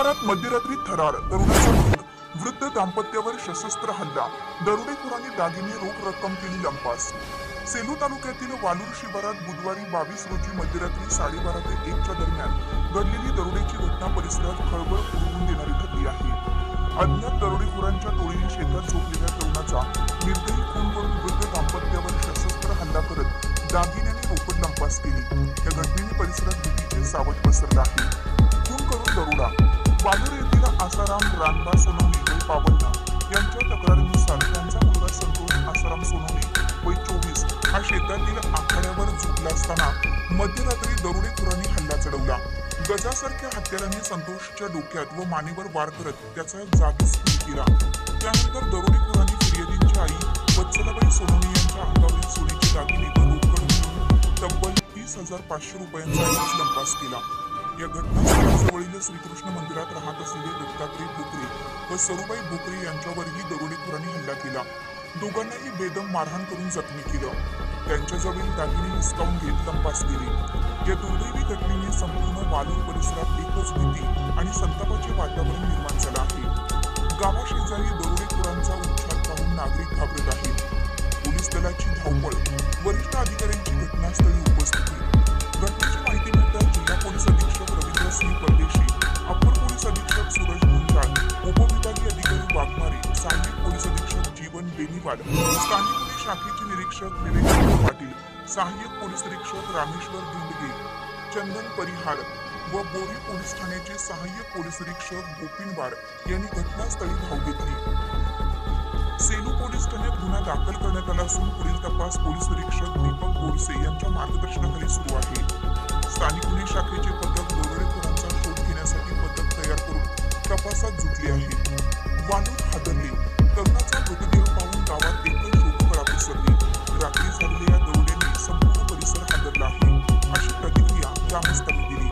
शिवारात मध्यरात्री थरार, तरुणाचा खून, वृद्ध दाम्पत्यावर सशस्त्र हल्ला, दरोडेखोरांनी दागिने रोख रक्कम केली लंपास. सेलू तालुक्यातील वालूर शिवारात बुधवारी 22 रोजी मध्यरात्री 12:30 ते 1 दरम्यान घडलेली दरोड्याची घटना परिसरात खळबळ उडवून देणारी ठरली आहे. अज्ञात दरोडेखोरांच्या टोळीने शेतात झोपलेल्या तरुणाचा निर्दयी खून करून वृद्ध दाम्पत्यावर सशस्त्र हल्ला करत दागिन्याने रोकड लंपास केली. या घटनेने परिसरात भीतीचे सावट पसरले आहे. खून करून दरोडा. वालूर येथील आसाराम रानबा सोनवणे वय 52 यांच्या तक्रारीनुसार त्यांचा मुलगा संतोष आसाराम सोनवणे वय 24 हा शेतातील आखाड्यावर झोपला असताना मध्यरात्री दरोडेखोरांनी हल्ला चढवला. गजासारख्या हत्याराने संतोषच्या डोक्यात व मानेवर वार करत त्याचा जागीच खून केला. त्यानंतर दरोडेखोरांनी फिर्यादींची आई वत्सलाबाई सोनवणे यांच्या अंगावरील सोन्याचे दागिने व रोकड मिळून तब्बल 30,500 रुपयांचा लंपास केला. या घटनास्थळाजवळील श्रीकृष्ण मंदिरात राहत असलेले दत्तात्रय भोकरे व सरूबाई भोकरे यांच्यावरही दरोडेखोरांनी हल्ला केला. दोघांनाही बेदम मारहाण करून जखमी केलं. त्यांच्याजवळील दागिने हिसकावून घेत लंपास केले. या दुर्दैवी घटनेने संपूर्ण वालूर परिसरात एकच भीती आणि संतापाचे वातावरण निर्माण झालं आहे. गावाशेजारी दरोडेखोरांचा उच्छाद पाहून नागरिक घाबरत आहेत. पोलीस दलाची धावपळ, वरिष्ठ अधिकाऱ्यांची घटनास्थळी उपस्थिती. घटनेची माहिती मिळताच जिल्हा पोलीस अधीक्षक रवींद्र सिंह परदेशी, अप्पर पोलीस अधीक्षक सूरज गुंजाळ, उपविभागीय अधिकारी वाघमारे, सहाय्यक पोलीस अधीक्षक जीवन बेनीवाल, स्थानिक पोलीस शाखेचे निरीक्षक विवेक पाटील, सहाय्यक पोलीस निरीक्षक रामेश्वर दिंडगे, चंदन परिहार व बोरी पोलीस ठाण्याचे सहाय्यक पोलीस निरीक्षक गोपिनवार यांनी घटनास्थळी धाव घेतली. सेलू पोलीस ठाण्यात गुन्हा दाखल करण्यात आला असून पुढील तपास पोलीस निरीक्षक दीपक बोरसे यांच्या मार्गदर्शनाखाली सुरू आहे. स्थानिक गुन्हे शाखेचे पथक दरोडेखोरांचा शोध घेण्यासाठी पथक तयार करून तपासात जुटले आहे. वालूर हादरले, तरुणाचा मृतदेह पाहून गावात एकच शोककळा पसरली. रात्री झालेल्या दरोड्याने संपूर्ण परिसर हादरला आहे, अशी प्रतिक्रिया ग्रामस्थांनी दिली.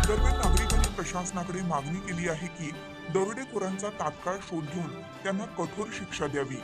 दरम्यान नागरिकांनी प्रशासनाकडे मागणी केली आहे की दरोडेखोरांचा तात्काळ शोध घेऊन त्यांना कठोर शिक्षा द्यावी.